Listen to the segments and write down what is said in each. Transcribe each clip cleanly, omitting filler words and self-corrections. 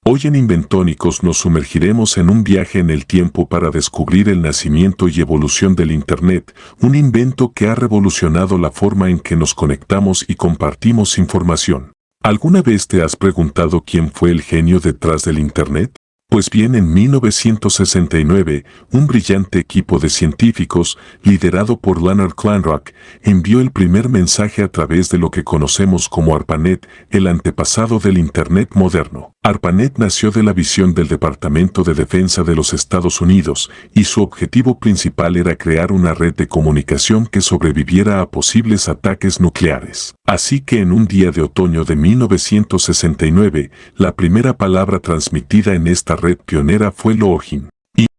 Hoy en Inventónicos nos sumergiremos en un viaje en el tiempo para descubrir el nacimiento y evolución del Internet, un invento que ha revolucionado la forma en que nos conectamos y compartimos información. ¿Alguna vez te has preguntado quién fue el genio detrás del Internet? Pues bien, en 1969, un brillante equipo de científicos, liderado por Leonard Kleinrock, envió el primer mensaje a través de lo que conocemos como ARPANET, el antepasado del Internet moderno. ARPANET nació de la visión del Departamento de Defensa de los Estados Unidos, y su objetivo principal era crear una red de comunicación que sobreviviera a posibles ataques nucleares. Así que en un día de otoño de 1969, la primera palabra transmitida en esta red pionera fue login.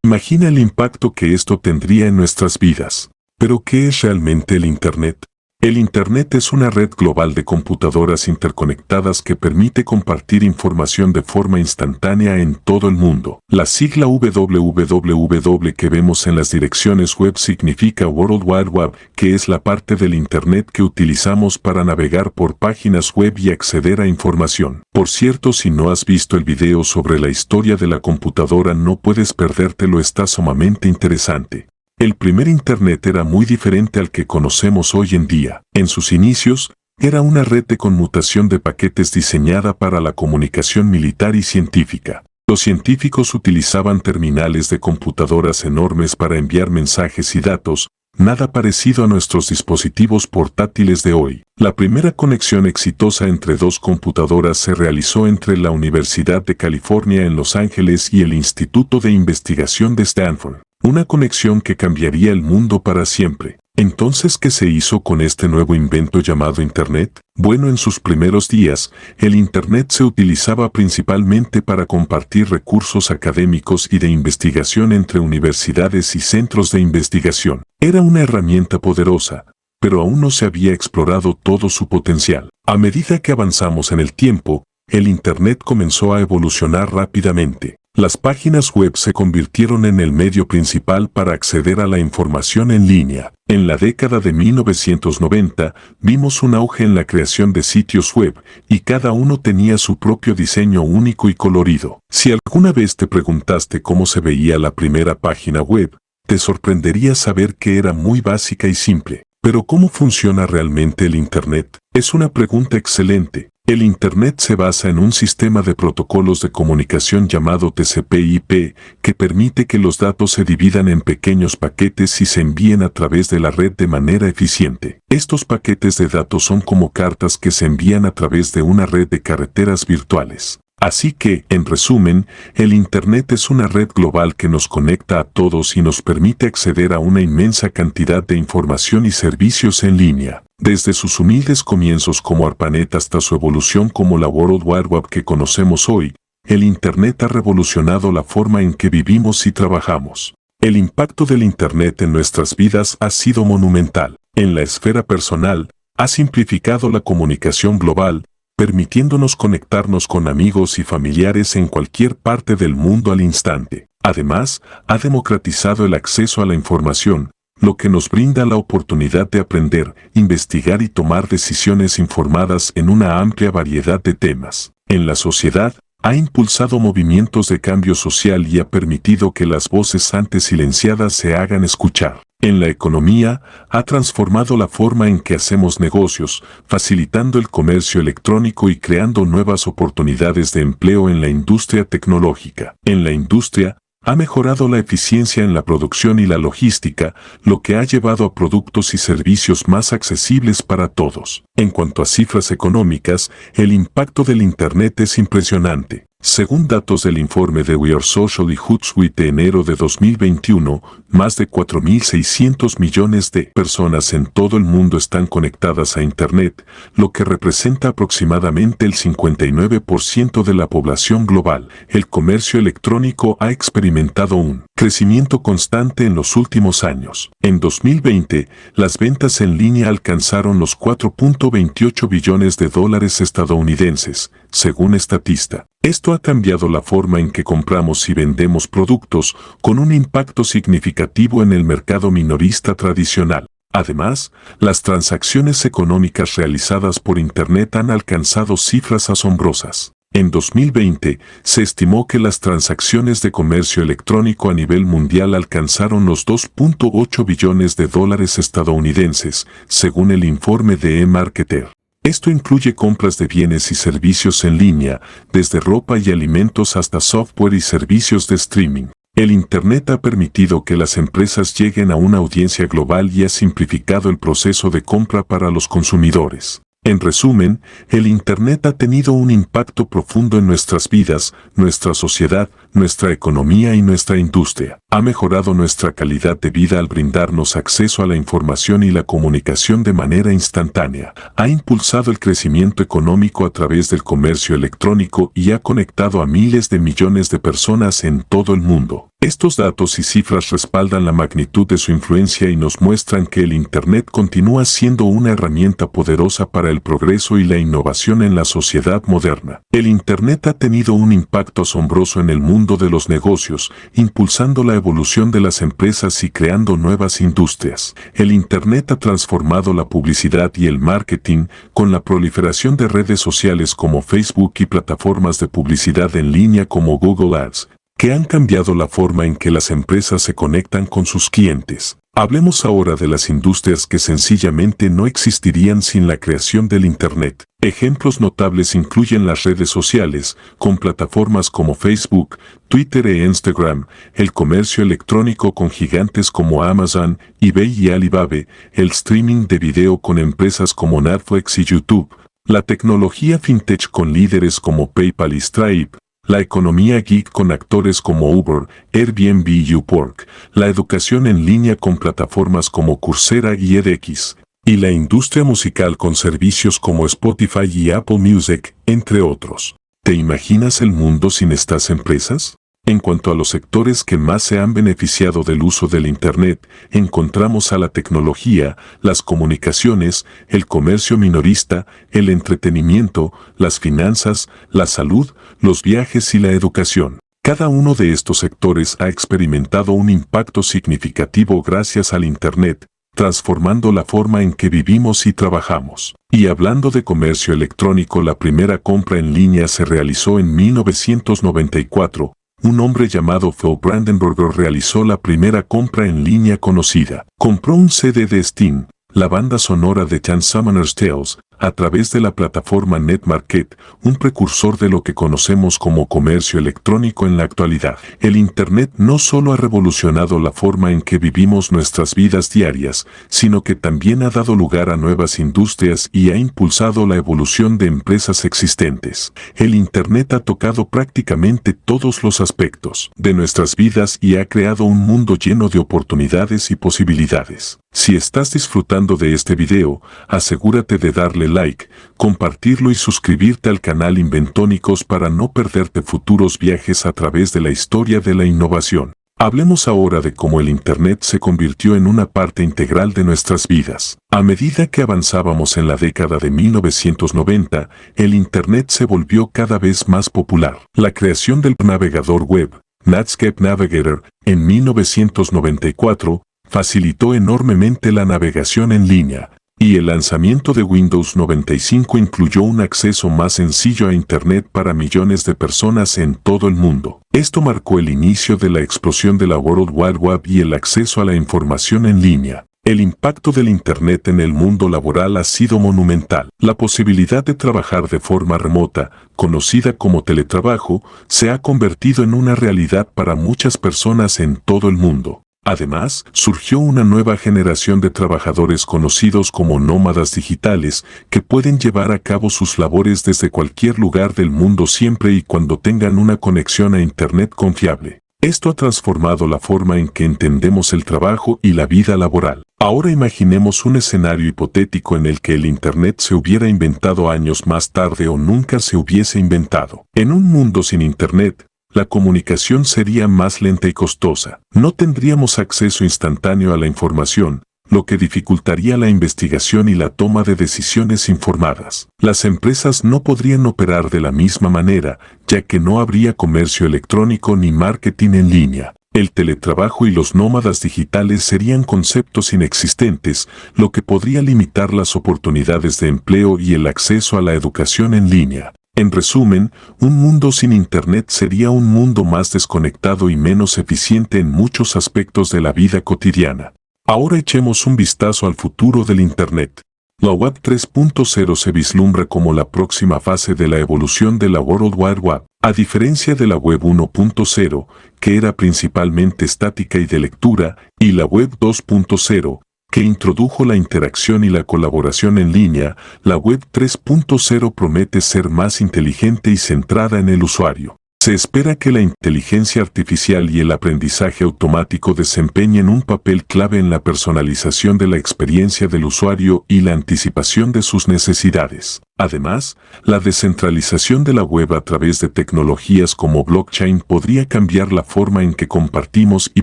Imagina el impacto que esto tendría en nuestras vidas. ¿Pero qué es realmente el Internet? El Internet es una red global de computadoras interconectadas que permite compartir información de forma instantánea en todo el mundo. La sigla www que vemos en las direcciones web significa World Wide Web, que es la parte del Internet que utilizamos para navegar por páginas web y acceder a información. Por cierto, si no has visto el video sobre la historia de la computadora, no puedes perdértelo, está sumamente interesante. El primer Internet era muy diferente al que conocemos hoy en día. En sus inicios, era una red de conmutación de paquetes diseñada para la comunicación militar y científica. Los científicos utilizaban terminales de computadoras enormes para enviar mensajes y datos, nada parecido a nuestros dispositivos portátiles de hoy. La primera conexión exitosa entre dos computadoras se realizó entre la Universidad de California en Los Ángeles y el Instituto de Investigación de Stanford. Una conexión que cambiaría el mundo para siempre. Entonces, ¿qué se hizo con este nuevo invento llamado Internet? Bueno, en sus primeros días, el Internet se utilizaba principalmente para compartir recursos académicos y de investigación entre universidades y centros de investigación. Era una herramienta poderosa, pero aún no se había explorado todo su potencial. A medida que avanzamos en el tiempo, el Internet comenzó a evolucionar rápidamente. Las páginas web se convirtieron en el medio principal para acceder a la información en línea. En la década de 1990, vimos un auge en la creación de sitios web, y cada uno tenía su propio diseño único y colorido. Si alguna vez te preguntaste cómo se veía la primera página web, te sorprendería saber que era muy básica y simple. Pero ¿cómo funciona realmente el Internet? Es una pregunta excelente. El Internet se basa en un sistema de protocolos de comunicación llamado TCP/IP, que permite que los datos se dividan en pequeños paquetes y se envíen a través de la red de manera eficiente. Estos paquetes de datos son como cartas que se envían a través de una red de carreteras virtuales. Así que, en resumen, el Internet es una red global que nos conecta a todos y nos permite acceder a una inmensa cantidad de información y servicios en línea. Desde sus humildes comienzos como ARPANET hasta su evolución como la World Wide Web que conocemos hoy, el Internet ha revolucionado la forma en que vivimos y trabajamos. El impacto del Internet en nuestras vidas ha sido monumental. En la esfera personal, ha simplificado la comunicación global, permitiéndonos conectarnos con amigos y familiares en cualquier parte del mundo al instante. Además, ha democratizado el acceso a la información, lo que nos brinda la oportunidad de aprender, investigar y tomar decisiones informadas en una amplia variedad de temas. En la sociedad, ha impulsado movimientos de cambio social y ha permitido que las voces antes silenciadas se hagan escuchar. En la economía, ha transformado la forma en que hacemos negocios, facilitando el comercio electrónico y creando nuevas oportunidades de empleo en la industria tecnológica. En la industria, ha mejorado la eficiencia en la producción y la logística, lo que ha llevado a productos y servicios más accesibles para todos. En cuanto a cifras económicas, el impacto del Internet es impresionante. Según datos del informe de We Are Social y Hootsuite de enero de 2021, más de 4.600 millones de personas en todo el mundo están conectadas a Internet, lo que representa aproximadamente el 59% de la población global. El comercio electrónico ha experimentado un crecimiento constante en los últimos años. En 2020, las ventas en línea alcanzaron los 4.28 billones de dólares estadounidenses, según Statista. Esto ha cambiado la forma en que compramos y vendemos productos, con un impacto significativo en el mercado minorista tradicional. Además, las transacciones económicas realizadas por Internet han alcanzado cifras asombrosas. En 2020, se estimó que las transacciones de comercio electrónico a nivel mundial alcanzaron los 2.8 billones de dólares estadounidenses, según el informe de eMarketer. Esto incluye compras de bienes y servicios en línea, desde ropa y alimentos hasta software y servicios de streaming. El Internet ha permitido que las empresas lleguen a una audiencia global y ha simplificado el proceso de compra para los consumidores. En resumen, el Internet ha tenido un impacto profundo en nuestras vidas, nuestra sociedad, nuestra economía y nuestra industria. Ha mejorado nuestra calidad de vida al brindarnos acceso a la información y la comunicación de manera instantánea. Ha impulsado el crecimiento económico a través del comercio electrónico y ha conectado a miles de millones de personas en todo el mundo. Estos datos y cifras respaldan la magnitud de su influencia y nos muestran que el Internet continúa siendo una herramienta poderosa para el progreso y la innovación en la sociedad moderna. El Internet ha tenido un impacto asombroso en el mundo de los negocios, impulsando la evolución de las empresas y creando nuevas industrias. El Internet ha transformado la publicidad y el marketing con la proliferación de redes sociales como Facebook y plataformas de publicidad en línea como Google Ads, que han cambiado la forma en que las empresas se conectan con sus clientes. Hablemos ahora de las industrias que sencillamente no existirían sin la creación del Internet. Ejemplos notables incluyen las redes sociales, con plataformas como Facebook, Twitter e Instagram, el comercio electrónico con gigantes como Amazon, eBay y Alibaba, el streaming de video con empresas como Netflix y YouTube, la tecnología fintech con líderes como PayPal y Stripe, la economía geek con actores como Uber, Airbnb y Upwork, la educación en línea con plataformas como Coursera y edX, y la industria musical con servicios como Spotify y Apple Music, entre otros. ¿Te imaginas el mundo sin estas empresas? En cuanto a los sectores que más se han beneficiado del uso del Internet, encontramos a la tecnología, las comunicaciones, el comercio minorista, el entretenimiento, las finanzas, la salud, los viajes y la educación. Cada uno de estos sectores ha experimentado un impacto significativo gracias al Internet, transformando la forma en que vivimos y trabajamos. Y hablando de comercio electrónico, la primera compra en línea se realizó en 1994. Un hombre llamado Phil Brandenburger realizó la primera compra en línea conocida. Compró un CD de Sting, la banda sonora de Chan Summoner's Tales, a través de la plataforma NetMarket, un precursor de lo que conocemos como comercio electrónico en la actualidad. El Internet no solo ha revolucionado la forma en que vivimos nuestras vidas diarias, sino que también ha dado lugar a nuevas industrias y ha impulsado la evolución de empresas existentes. El Internet ha tocado prácticamente todos los aspectos de nuestras vidas y ha creado un mundo lleno de oportunidades y posibilidades. Si estás disfrutando de este video, asegúrate de darle like, compartirlo y suscribirte al canal Inventónicos para no perderte futuros viajes a través de la historia de la innovación. Hablemos ahora de cómo el Internet se convirtió en una parte integral de nuestras vidas. A medida que avanzábamos en la década de 1990, el Internet se volvió cada vez más popular. La creación del navegador web, Netscape Navigator, en 1994, facilitó enormemente la navegación en línea, y el lanzamiento de Windows 95 incluyó un acceso más sencillo a Internet para millones de personas en todo el mundo. Esto marcó el inicio de la explosión de la World Wide Web y el acceso a la información en línea. El impacto del Internet en el mundo laboral ha sido monumental. La posibilidad de trabajar de forma remota, conocida como teletrabajo, se ha convertido en una realidad para muchas personas en todo el mundo. Además, surgió una nueva generación de trabajadores conocidos como nómadas digitales que pueden llevar a cabo sus labores desde cualquier lugar del mundo siempre y cuando tengan una conexión a Internet confiable. Esto ha transformado la forma en que entendemos el trabajo y la vida laboral. Ahora imaginemos un escenario hipotético en el que el Internet se hubiera inventado años más tarde o nunca se hubiese inventado. En un mundo sin Internet, la comunicación sería más lenta y costosa. No tendríamos acceso instantáneo a la información, lo que dificultaría la investigación y la toma de decisiones informadas. Las empresas no podrían operar de la misma manera, ya que no habría comercio electrónico ni marketing en línea. El teletrabajo y los nómadas digitales serían conceptos inexistentes, lo que podría limitar las oportunidades de empleo y el acceso a la educación en línea. En resumen, un mundo sin Internet sería un mundo más desconectado y menos eficiente en muchos aspectos de la vida cotidiana. Ahora echemos un vistazo al futuro del Internet. La Web 3.0 se vislumbra como la próxima fase de la evolución de la World Wide Web, a diferencia de la Web 1.0, que era principalmente estática y de lectura, y la Web 2.0, que introdujo la interacción y la colaboración en línea. La Web 3.0 promete ser más inteligente y centrada en el usuario. Se espera que la inteligencia artificial y el aprendizaje automático desempeñen un papel clave en la personalización de la experiencia del usuario y la anticipación de sus necesidades. Además, la descentralización de la web a través de tecnologías como blockchain podría cambiar la forma en que compartimos y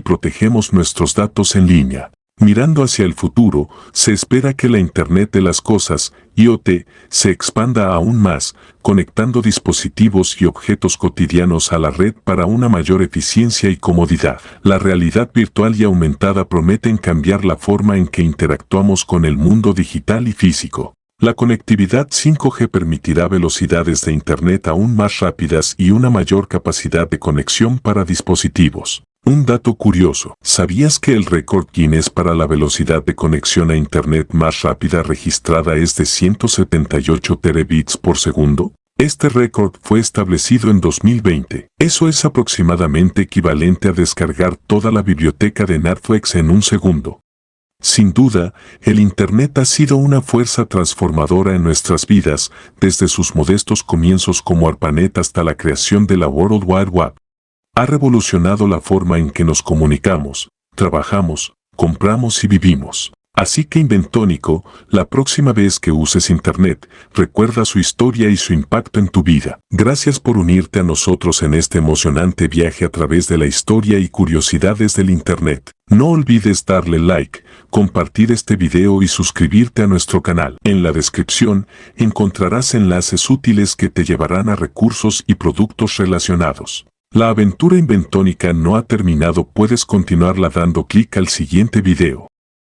protegemos nuestros datos en línea. Mirando hacia el futuro, se espera que la Internet de las Cosas, IoT, se expanda aún más, conectando dispositivos y objetos cotidianos a la red para una mayor eficiencia y comodidad. La realidad virtual y aumentada prometen cambiar la forma en que interactuamos con el mundo digital y físico. La conectividad 5G permitirá velocidades de Internet aún más rápidas y una mayor capacidad de conexión para dispositivos. Un dato curioso, ¿sabías que el récord Guinness para la velocidad de conexión a Internet más rápida registrada es de 178 terabits por segundo? Este récord fue establecido en 2020. Eso es aproximadamente equivalente a descargar toda la biblioteca de Netflix en un segundo. Sin duda, el Internet ha sido una fuerza transformadora en nuestras vidas, desde sus modestos comienzos como ARPANET hasta la creación de la World Wide Web. Ha revolucionado la forma en que nos comunicamos, trabajamos, compramos y vivimos. Así que Inventónico, la próxima vez que uses Internet, recuerda su historia y su impacto en tu vida. Gracias por unirte a nosotros en este emocionante viaje a través de la historia y curiosidades del Internet. No olvides darle like, compartir este video y suscribirte a nuestro canal. En la descripción encontrarás enlaces útiles que te llevarán a recursos y productos relacionados. La aventura inventónica no ha terminado, puedes continuarla dando clic al siguiente video.